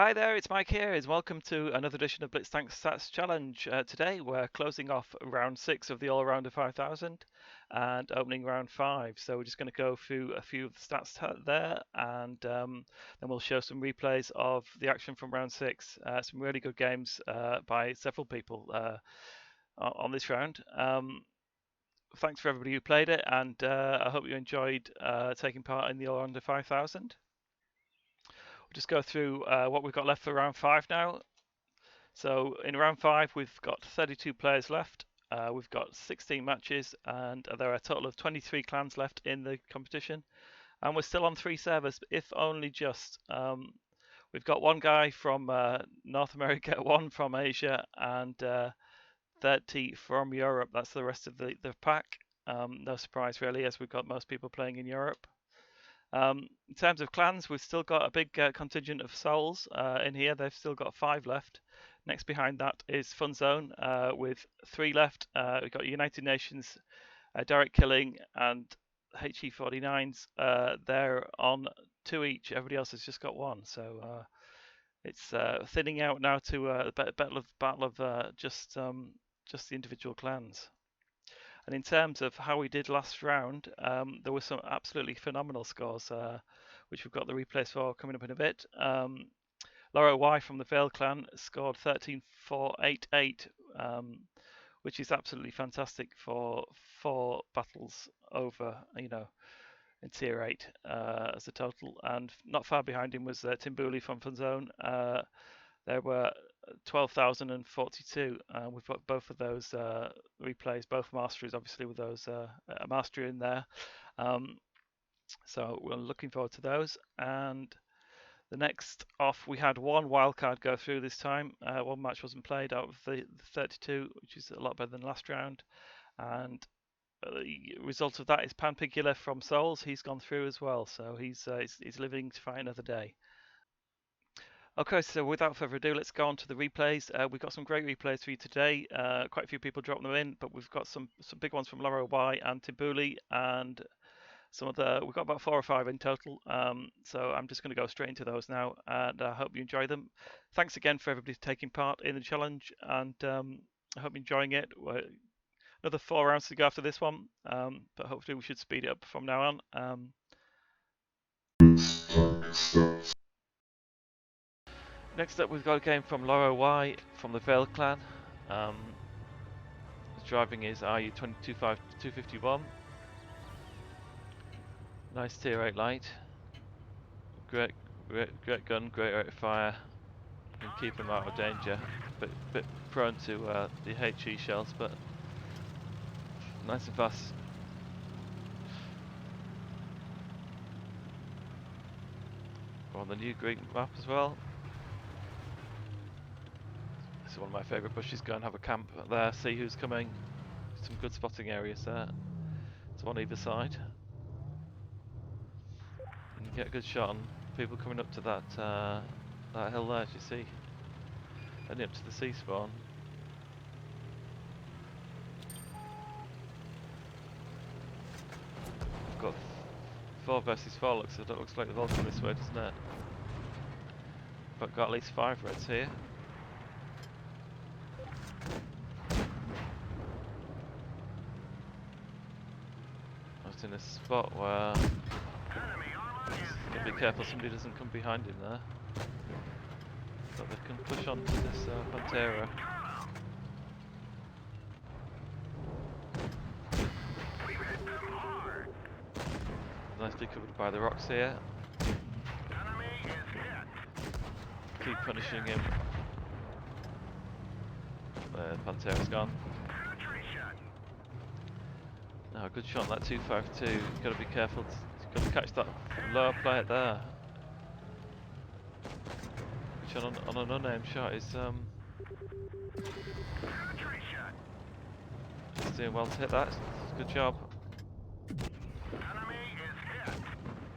Hi there, it's Mike here, and welcome to another edition of BlitzTankStats Challenge. Today we're closing off round 6 of the AllRounder5000 and opening round 5. So we're just going to go through a few of the stats there, and then we'll show some replays of the action from round 6. Some really good games by several people on this round. Thanks for everybody who played it, and I hope you enjoyed taking part in the AllRounder5000. Just go through what we've got left for round 5 now. So in round 5 we've got 32 players left, we've got 16 matches, and there are a total of 23 clans left in the competition, and we're still on 3 servers, if only just. We've got one guy from North America, one from Asia, and 30 from Europe. That's the rest of the pack. No surprise really, as we've got most people playing in Europe. In terms of clans, we've still got a big contingent of souls in here. They've still got 5 left. Next behind that is Fun Zone with 3 left. We've got United Nations, Direct Killing, and HE49s. They're on 2 each. Everybody else has just got 1. So it's thinning out now to a battle of just the individual clans. And in terms of how we did last round, there were some absolutely phenomenal scores, which we've got the replays for coming up in a bit. Laura Y from the Vale clan scored 13,488, which is absolutely fantastic for 4 battles over, in tier 8 as a total. And not far behind him was Timbuli from Funzone. There were 12,042. We've got both of those replays, both masteries, obviously, with those a mastery in there. So we're looking forward to those. And the next off, we had 1 wildcard go through this time. 1 match wasn't played out of the 32, which is a lot better than last round. And the result of that is Panpigula from Souls. He's gone through as well, so he's living to fight another day. Okay, so without further ado, let's go on to the replays. We've got some great replays for you today. Quite a few people dropped them in, but we've got some big ones from Laura Y and Timbuli, and we've got about 4 or 5 in total. So I'm just going to go straight into those now, and I hope you enjoy them. Thanks again for everybody taking part in the challenge, and I hope you're enjoying it. Another 4 rounds to go after this one, but hopefully we should speed it up from now on. Next up, we've got a game from Laura Y from the Vale clan. His driving is RU25251. Nice tier 8 light. Great gun, great rate of fire. Can keep him out of danger. Bit prone to the HE shells, but nice and fast. On the new green map as well. This is one of my favourite bushes. Go and have a camp there, see who's coming. Some good spotting areas there. It's on either side. And you get a good shot on people coming up to that hill there, as you see. Heading up to the sea spawn. I've got 4 versus 4 looks like they've all come this way, doesn't it? But got at least 5 reds here. I was in a spot where gotta be careful somebody doesn't come behind him there. But they can push on to this Pantera. Nicely covered by the rocks here. Keep punishing him. The Pantera's gone. Now, a good shot on that 252. You've got to be careful. You've got to catch that lower player there. Which on an unaimed shot is he's doing well to hit that. Good job.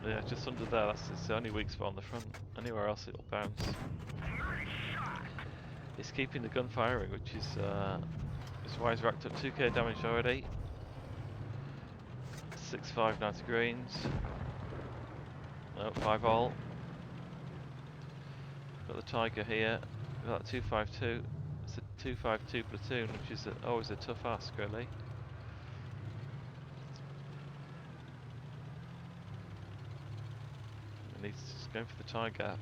Yeah, just under there. It's the only weak spot on the front. Anywhere else it'll bounce. He's keeping the gun firing, which is why he's racked up 2k damage already. 6-5 now to greens. No, 5 all. Got the Tiger here. Got that 252. It's a 252 platoon, which is always a tough ask, really. And he's just going for the Tiger.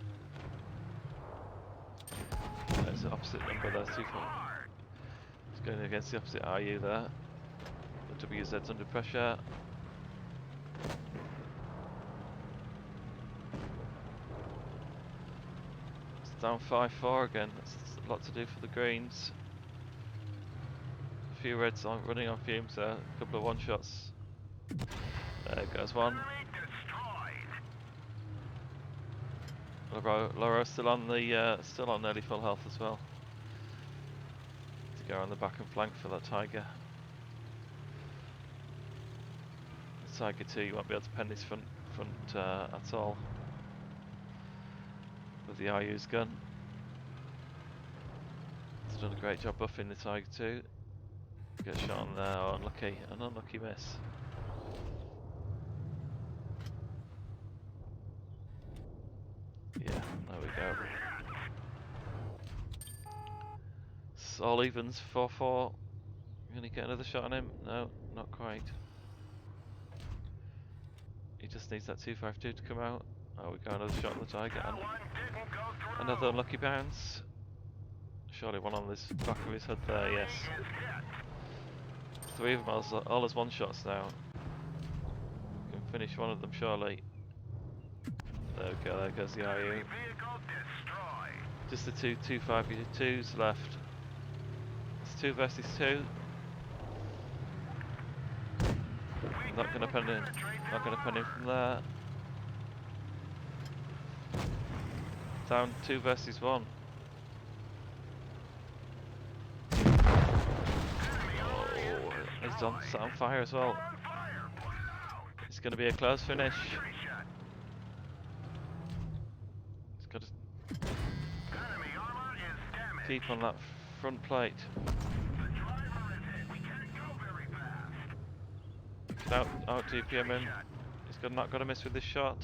There's the opposite number there, 2-4. He's going against the opposite RU there. The WZ's under pressure. It's down 5-4 again. That's a lot to do for the greens. A few reds on running on fumes there. A couple of one-shots. There goes one. Laura still on nearly full health as well. To go on the back and flank for that Tiger. The Tiger 2, you won't be able to pen his front at all with the RU's gun. He's done a great job buffing the Tiger 2. Get shot on there. Oh, unlucky, an unlucky miss. Yeah, there we go. It's all evens, 4-4. Gonna get another shot on him? No, not quite. He just needs that 252 to come out. Oh, we got another shot on the Tiger. And another unlucky bounce. Surely one on this back of his head there, yes. 3 of them all as one shots now. We can finish one of them surely. There we go, there goes the RU. Just the 252s left. It's 2 versus 2. Not gonna pen him. Not gonna pen him from there. Down 2 versus 1. Oh, he's on fire as well. It's gonna be a close finish. He's got to keep on that front plate. Out DPM him. He's not got to miss with this shot.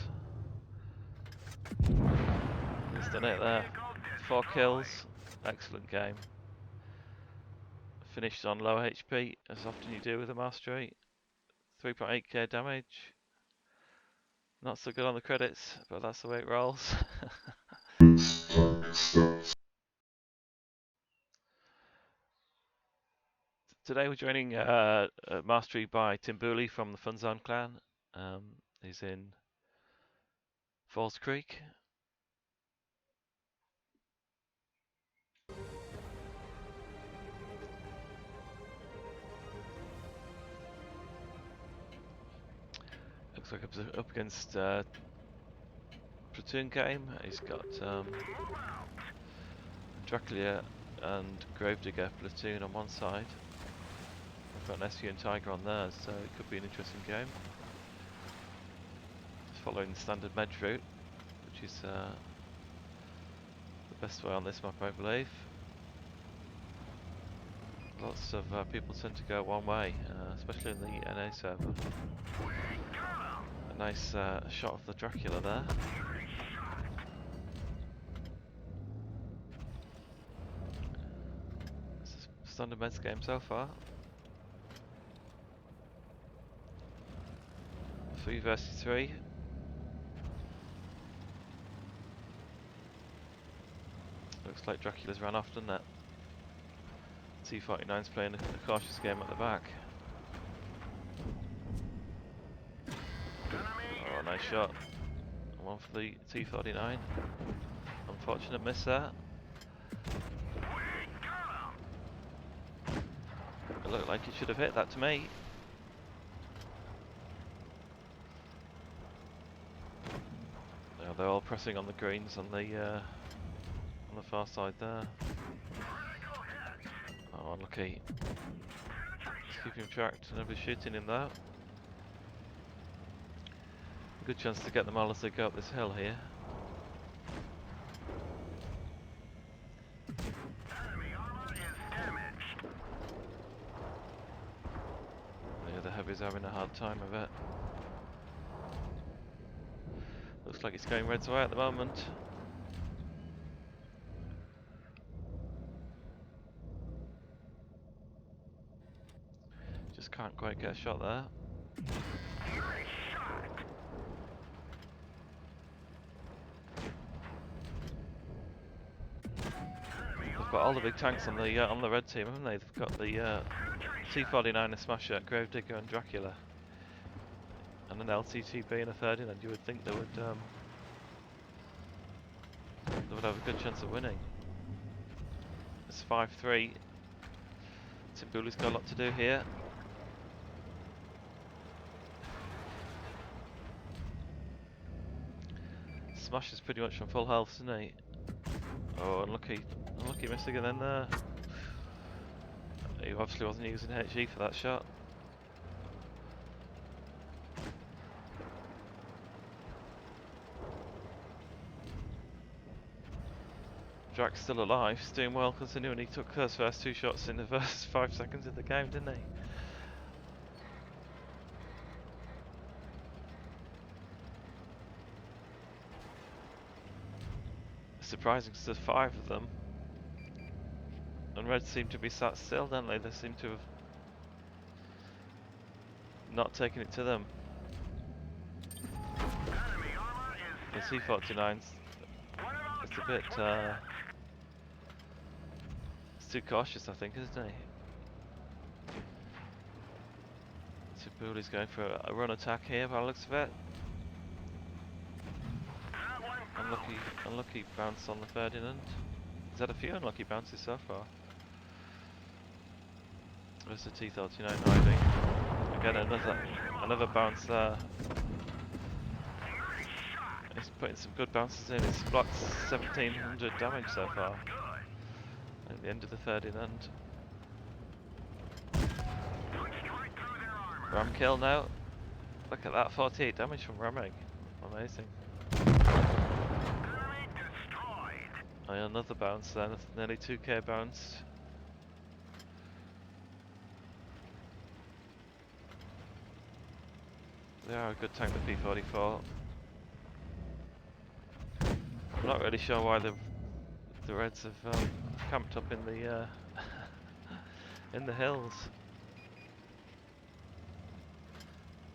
He's done it there. 4 kills. Excellent game. Finished on low HP, as often you do with a mastery. 3.8k damage. Not so good on the credits, but that's the way it rolls. Today we're joining mastery by Timbuli from the Fun Zone clan. He's in Falls Creek. Looks like up against platoon game. He's got Dracula and Gravedigger platoon on one side. I've got an SU and Tiger on there, so it could be an interesting game. It's following the standard med route, which is the best way on this map, I believe. Lots of people tend to go one way, especially in the NA server. A nice shot of the Dracula there. This is a standard meds game so far. 3 versus 3. Looks like Dracula's ran off, doesn't it? T49's playing a cautious game at the back. Oh, nice shot. One for the T49. Unfortunate miss there. It looked like he should have hit that to me. Yeah, they're all pressing on the greens on the far side there. Oh, unlucky. Just keep him tracked, nobody's shooting him there. Good chance to get them all as they go up this hill here. Yeah, the heavy's having a hard time of it. Looks like it's going red's way at the moment. Can't quite get a shot there. They've got all the big tanks on the red team, haven't they? They've got the T-49, a Smasher, Gravedigger and Dracula. And an LTTB and a Ferdinand. You would think they would have a good chance of winning. It's 5-3. Timbuli's got a lot to do here. Smash is pretty much on full health, isn't he? Oh, unlucky missing again there. He obviously wasn't using HE for that shot. Drax's still alive, he's doing well considering he took those first 2 shots in the first 5 seconds of the game, didn't he? Surprising because there's 5 of them. And Red seem to be sat still, don't they? They seem to have not taken it to them. The C-49's it's a bit it's too cautious, I think, isn't he? Timbuli's going for a run attack here by the looks of it. Unlucky bounce on the Ferdinand. He's had a few unlucky bounces so far. There's the T-39 hiding. Again, another bounce there. He's putting some good bounces in. He's blocked 1700 damage so far. At the end of the Ferdinand. Ram kill now. Look at that, 48 damage from ramming. Amazing. And another bounce then, nearly 2k bounce. They are a good tank, the P-44. I'm not really sure why the Reds have camped up in the in the hills.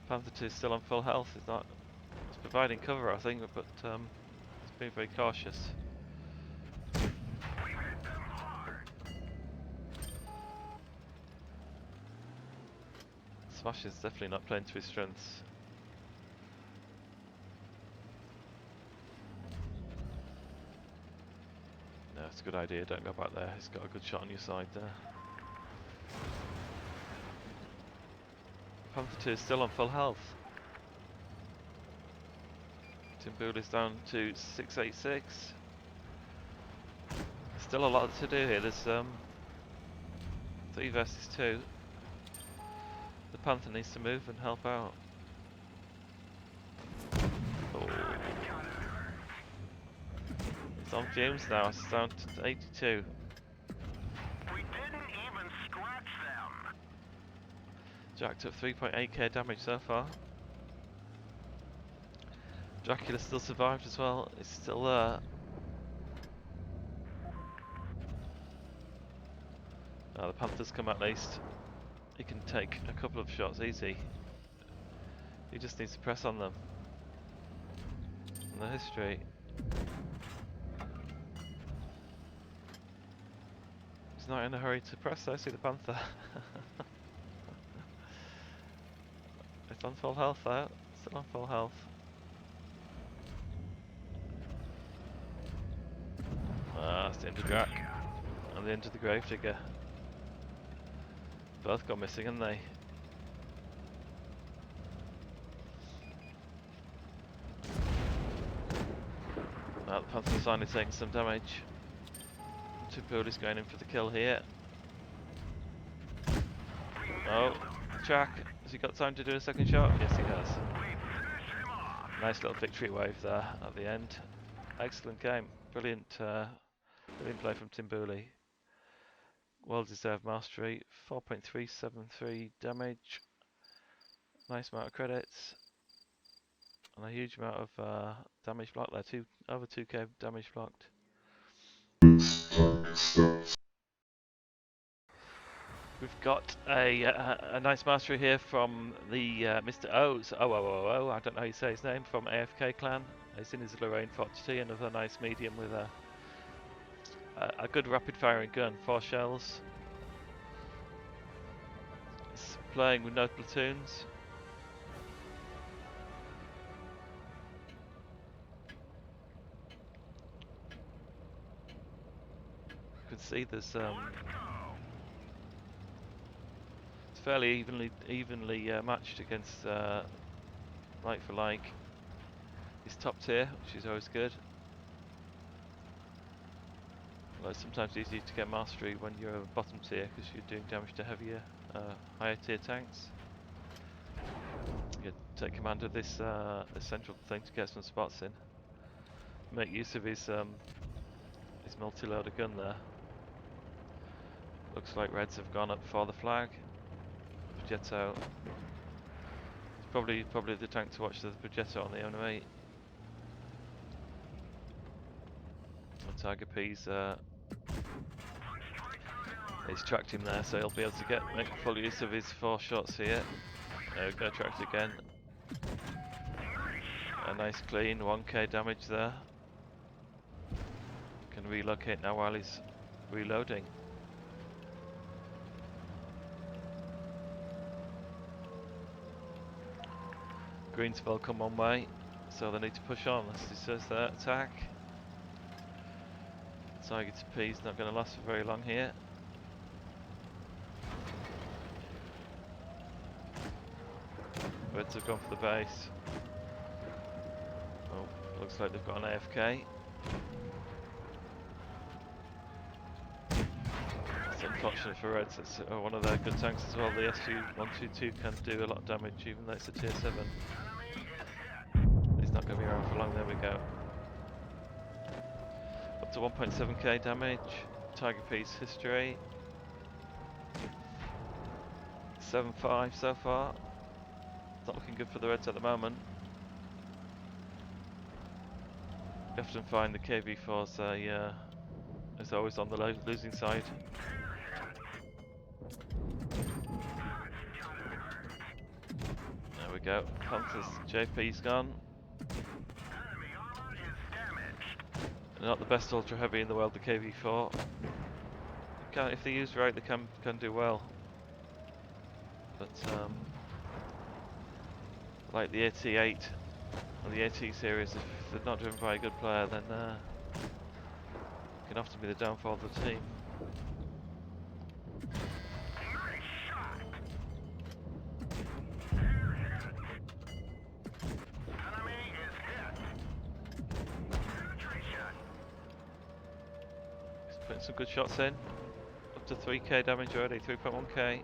Panther 2 is still on full health. It's providing cover, I think, but it's being very cautious. Smash is definitely not playing to his strengths. No, it's a good idea, don't go back there. He's got a good shot on your side there. Panther 2 is still on full health. Timbuli's down to 686. Still a lot to do here. There's 3 versus 2. The Panther needs to move and help out. Oh. It's on fumes now, it's down to 82. We didn't even scratch them. Jacked up 3.8k damage so far. Dracula still survived as well, it's still there. The Panther's come at least. He can take a couple of shots easy. He just needs to press on them. And the history. He's not in a hurry to press, I see the Panther. It's on full health there, still on full health. That's the end of Drac. And the end of the Gravedigger. Both gone missing, haven't they? Now the Panther's finally taking some damage. Timbuli's going in for the kill here. Oh, Jack, has he got time to do a second shot? Yes, he has. Nice little victory wave there at the end. Excellent game. Brilliant, brilliant play from Timbuli. Well deserved mastery. 4.373 damage. Nice amount of credits. And a huge amount of damage blocked there. Over 2k damage blocked. We've got a nice mastery here from the Mr. O's. Oh, I don't know how you say his name, from AFK clan. He's in his Lorraine 40, another nice medium with a good rapid firing gun, 4 shells. He's playing with no platoons. You can see there's it's fairly evenly matched against like for like. He's top tier, which is always good. Although it's sometimes easy to get mastery when you're bottom tier because you're doing damage to heavier, higher tier tanks. You take command of this central thing to get some spots in. Make use of his multi-loader gun there. Looks like Reds have gone up for the flag. Progetto. It's probably the tank to watch, the Progetto on the enemy. Tiger P's he's tracked him there, so he'll be able to make full use of his 4 shots here. There we go, tracked again. A nice clean 1k damage there. Can relocate now while he's reloading. Green's well come one way, so they need to push on. This says their attack. Tiger to P's not going to last for very long here. Reds have gone for the base. Oh, looks like they've got an AFK. It's unfortunate for Reds. It's one of their good tanks as well. The SU-122 can do a lot of damage even though it's a tier 7. He's not going to be around for long. There we go. Up to 1.7k damage. Tiger P's history. 7-5 so far. Not looking good for the Reds at the moment. You often find the KV4s is always on the losing side. There we go. Panthers JP's gone. Not the best ultra heavy in the world, the KV4. If they're used right, they can do well. But like the AT8 or the AT series, if they're not driven by a good player, then can often be the downfall of the team. He's putting some good shots in. Up to 3k damage already, 3.1k.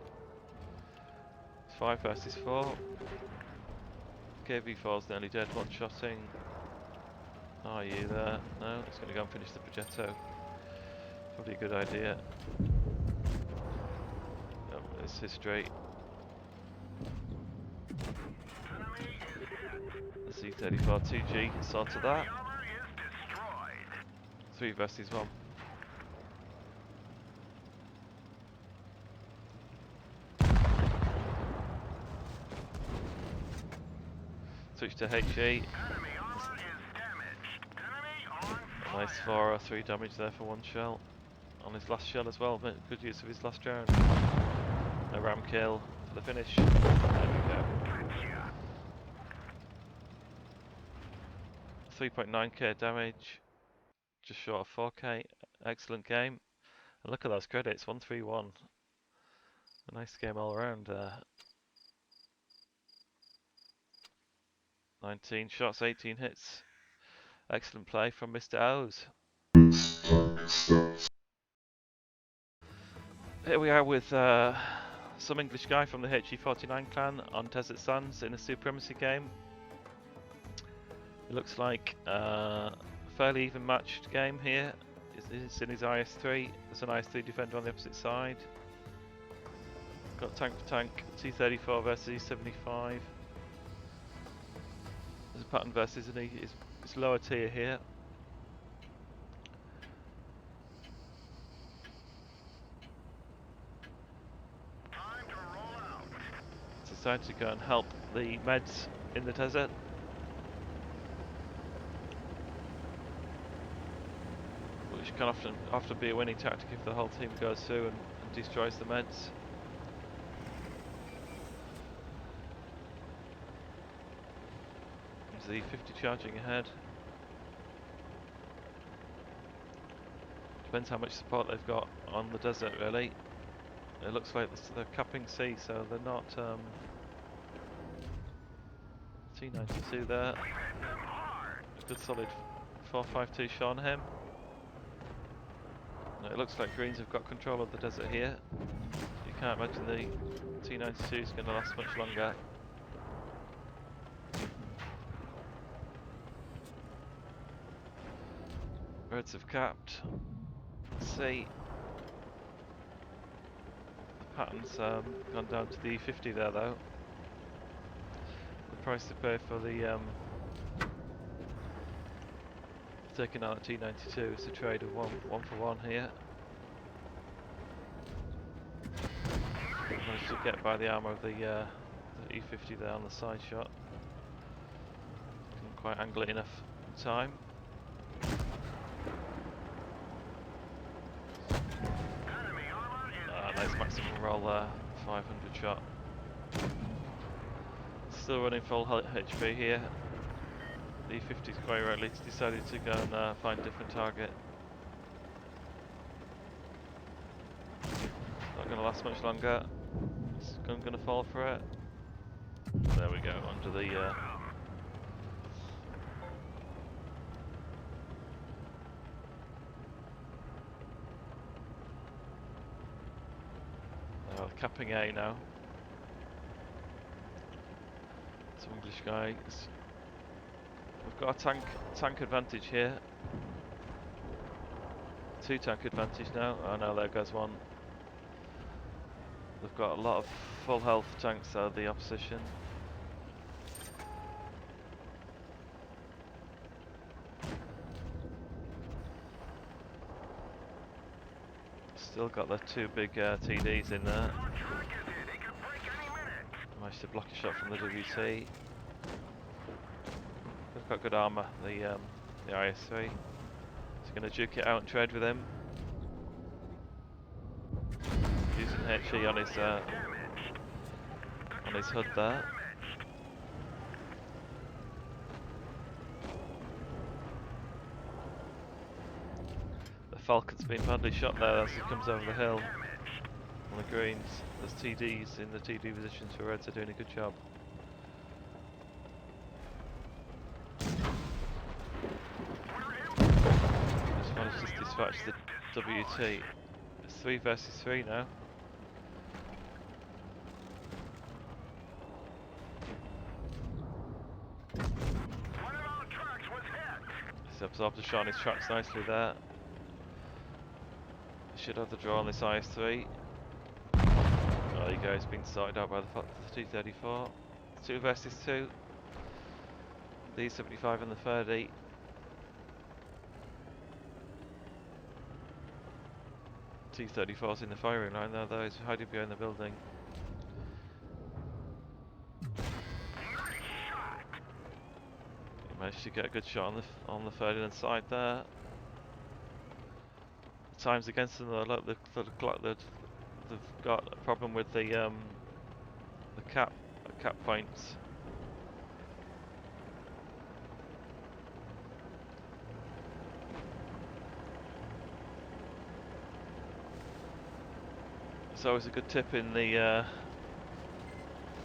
It's 5 versus 4. KV4's nearly dead, one-shotting. Are you there? No, it's going to go and finish the Progetto. Probably a good idea. Oh, it's history. The C-34 2G saw to that. 3 versus 1. Switch to HE. A nice 4 or 3 damage there for 1 shell. On his last shell as well, but good use of his last round. A ram kill for the finish. There we go. 3.9k damage. Just short of 4k. Excellent game. And look at those credits, 131. A nice game all around there. 19 shots, 18 hits. Excellent play from Mr. O's. Here we are with some English guy from the HE49 clan on Desert Sands in a Supremacy game. It looks like a fairly even matched game here. It's in his IS-3. There's an IS-3 defender on the opposite side. Got tank for tank, T-34 versus E-75. There's a pattern versus his lower tier here. decided to go and help the meds in the desert. Which can often be a winning tactic if the whole team goes through and destroys the meds. There's the 50 charging ahead. Depends how much support they've got on the desert, really. It looks like they're capping C, so they're not. T92 there. A good solid 452 shot on him. No, it looks like Greens have got control of the desert here. You can't imagine the T92 is going to last much longer. Reds have capped. Let's see. The pattern's gone down to the 50 there though. The price to pay for the taking out the T92 is a trade of one for one here. Managed to get by the armour of the E50 there on the side shot. Couldn't quite angle it enough in time. Nice maximum roll there, 500 shot. Still running full HP here. The E50's quite rightly decided to go and find a different target. Not going to last much longer. It's going to fall for it. There we go, under the capping A now. Some English guy. We've got a tank advantage here. 2 tank advantage now. Oh no, there goes one. They've got a lot of full health tanks out of the opposition. Still got the 2 big TDs in there. Managed to block a shot from the WT. They've got good armour, the IS-3. He's going to juke it out and trade with him. Using HE on his HUD there. The Falcon's been badly shot there as he comes over the hill. On the greens, there's TDs in the TD positions for Reds are doing a good job. Just managed to dispatch the WT. It's 3 versus 3 now. He's absorbed the shot on his tracks nicely there. Should have the draw on this IS-3. Oh, there you go, he's been sorted out by the T-34. 2 versus 2. The E-75 and the 30. T-34's in the firing line now though, he's hiding behind the building. He managed to get a good shot on the Ferdinand side there. Times against them though, look, they've got a problem with the cap points. It's always a good tip in the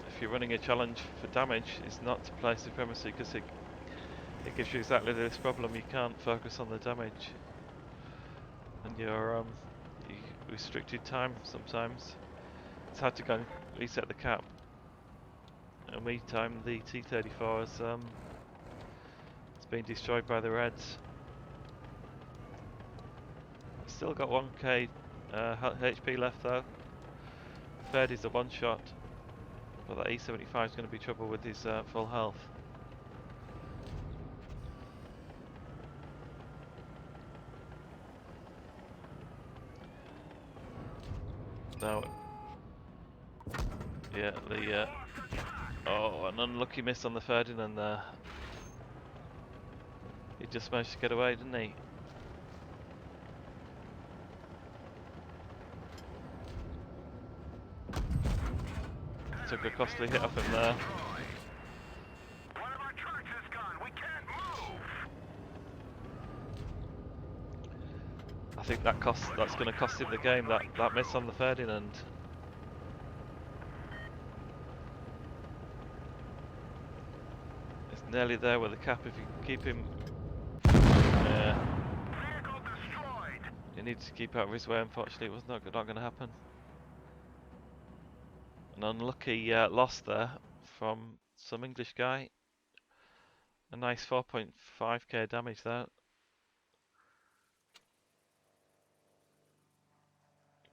if you're running a challenge for damage, is not to play supremacy because it gives you exactly this problem. You can't focus on the damage. And you're restricted time sometimes. It's hard to go and reset the cap. And meantime, the T-34 has it's been destroyed by the Reds. Still got 1k HP left though. Third is a one shot, but that E-75 is going to be trouble with his full health. Now, Yeah, the oh, an unlucky miss on the Ferdinand there. He just managed to get away, didn't he? Took a costly hit off him there. One of our trucks is gone. We can't move. I think that's going to cost him the game. That miss on the Ferdinand. It's nearly there with the cap if you can keep him. Yeah. Vehicle destroyed. He needs to keep out of his way. Unfortunately, it was not going to happen. An unlucky loss there from some English guy. A nice 4.5k damage there.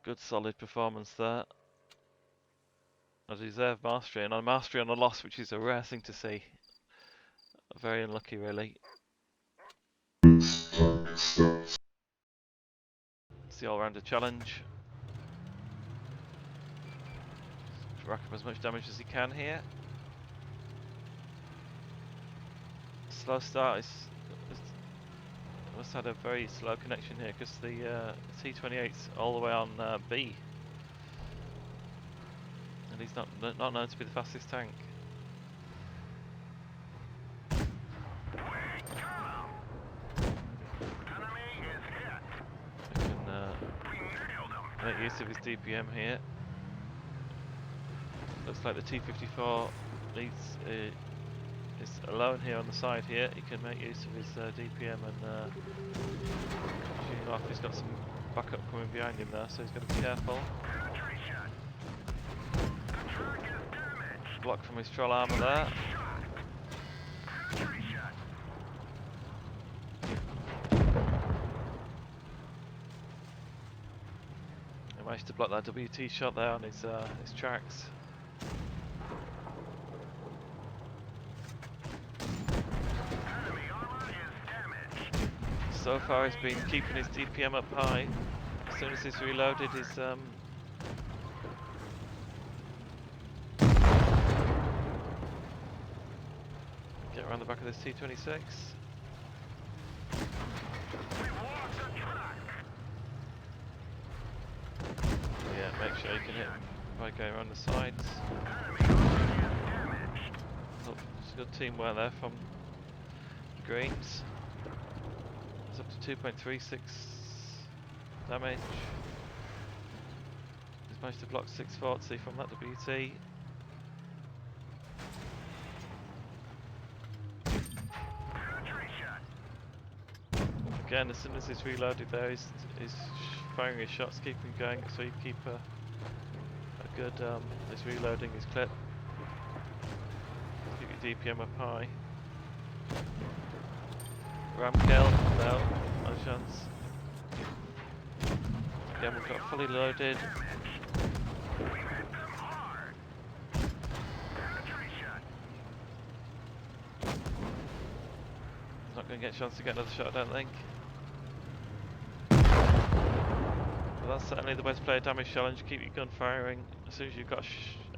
Good solid performance there. A deserved mastery, and a mastery on a loss, which is a rare thing to see. Very unlucky, really. It's the all-rounder challenge. Rack up as much damage as he can here. Slow start is must have had a very slow connection here because the T28's all the way on B, and he's not known to be the fastest tank. He can make use of his DPM here. Looks like the T54 is alone here on the side here. He can make use of his DPM and shooting off. He's got some backup coming behind him there, so he's got to be careful. Block from his troll armor there. He managed to block that WT shot there on his tracks. So far he's been keeping his DPM up high. As soon as he's reloaded his get around the back of this T26. Yeah, make sure you can hit him by going around the sides. Oh, it's good teamwork there from the Greens. It's up to 2.36 damage. He's managed to block 640 from that WT. Again, as soon as he's reloaded there, he's firing his shots, keep him going, so you keep a good, he's reloading his clip. Keep your DPM up high. Ram kill, no chance. Again, we've got fully loaded. Not going to get a chance to get another shot, I don't think. But that's certainly the best player damage challenge. Keep your gun firing. As soon as you've got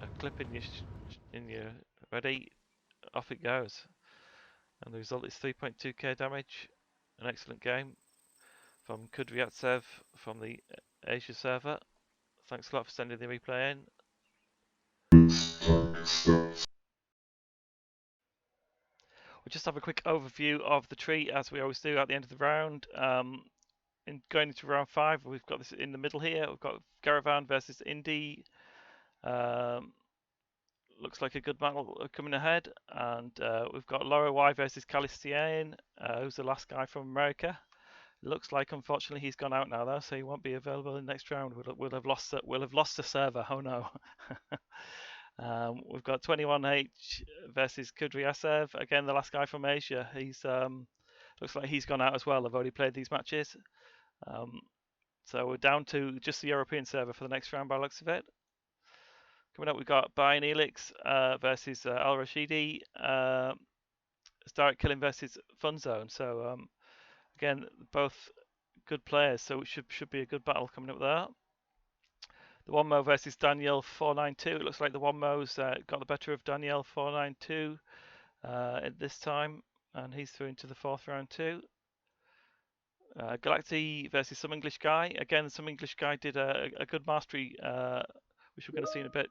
a clip in your ready, off it goes. And the result is 3.2k damage. An excellent game from Kudryatsev from the Asia server. Thanks a lot for sending the replay in. We'll just have a quick overview of the tree as we always do at the end of the round. Going into round 5, we've got this in the middle here. We've got Garavan versus Indy. Looks like a good battle coming ahead. And we've got Laura Y versus Calistian, who's the last guy from America. Looks like unfortunately he's gone out now though, so he won't be available in the next round. We'll have lost the server. Oh no. We've got 21H versus Kudryasev. Again, the last guy from Asia. He's looks like he's gone out as well. I've already played these matches. So we're down to just the European server for the next round by the looks of it. Coming up, we've got Bayan Elix versus Al Rashidi. Stark Killing versus Fun Zone. So again, both good players, so it should be a good battle coming up there. The Wanmo versus Daniel 492. It looks like the Wanmo's got the better of Daniel 492 at this time, and he's through into the fourth round too. Galacti versus some English guy. Again, some English guy did a good mastery, which we're going to see in a bit.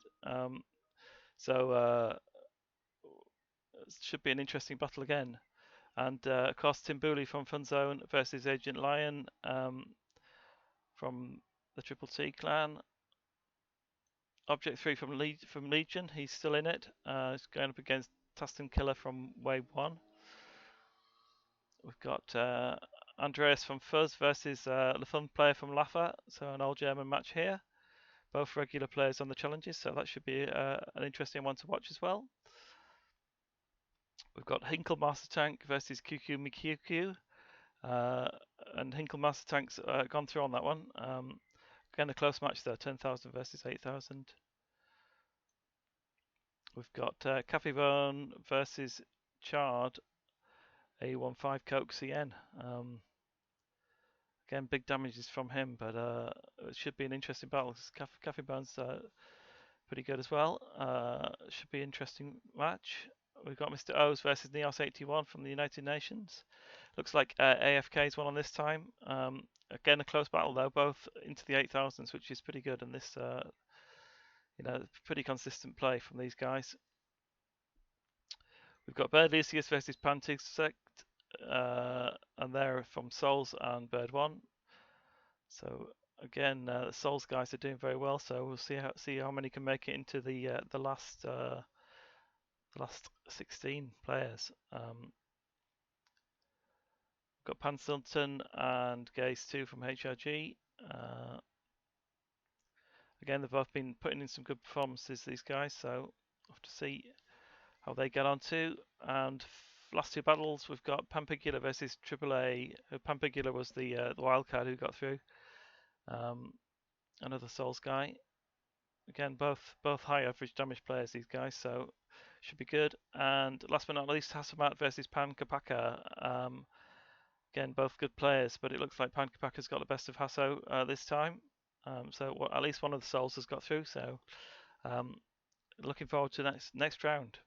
So it should be an interesting battle again. And of course, Tim Booley from Funzone versus Agent Lion from the Triple T clan. Object 3 from Legion, he's still in it. He's going up against Tustin Killer from Wave 1. We've got Andreas from Fuzz versus the Fun Player from Laffa, so an old German match here. Both regular players on the challenges, so that should be an interesting one to watch as well. We've got Hinkle Master Tank versus QQ MQQ, and Hinkle Master Tank's gone through on that one. Again, a close match there, 10,000 versus 8,000. We've got Caffeybone versus Chard, A15 Coke CN. Again, big damages from him, but it should be an interesting battle. Caffeybone's pretty good as well. Should be an interesting match. We've got Mr. O's versus Neos81 from the United Nations. Looks like AFK's won on this time. Again, a close battle though, both into the 8,000s, which is pretty good. And this, pretty consistent play from these guys. We've got Bird Lucius versus Pantigsect, and they're from Souls and Bird One. So again, the Souls guys are doing very well. So we'll see how many can make it into the last 16 players. Got Panstilton and Gaze 2 from HRG. Again, they've both been putting in some good performances, these guys, so we'll have to see how they get on too. And last two battles, we've got Pampigula versus AAA. Pampigula was the wildcard who got through. Another Souls guy. Again, both high average damage players, these guys, so should be good. And last but not least, Hasamat versus Pan Kapaka. Again, both good players, but it looks like Pan Kapaka's got the best of Hasso this time. So at least one of the Souls has got through. So looking forward to the next round.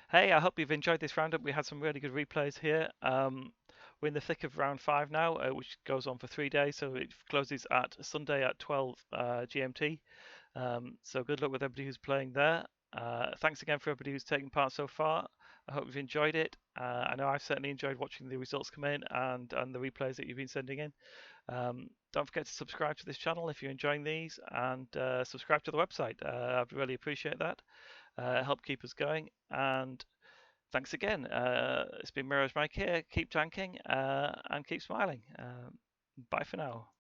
Hey, I hope you've enjoyed this roundup. We had some really good replays here. We're in the thick of round 5 now, which goes on for 3 days. So it closes at Sunday at 12 GMT. So good luck with everybody who's playing there. Thanks again for everybody who's taken part so far. I hope you've enjoyed it. I know I've certainly enjoyed watching the results come in and the replays that you've been sending in. Don't forget to subscribe to this channel if you're enjoying these, and subscribe to the website. I'd really appreciate that. Help keep us going. And thanks again. It's been Mirage Mike here. Keep tanking and keep smiling. Bye for now.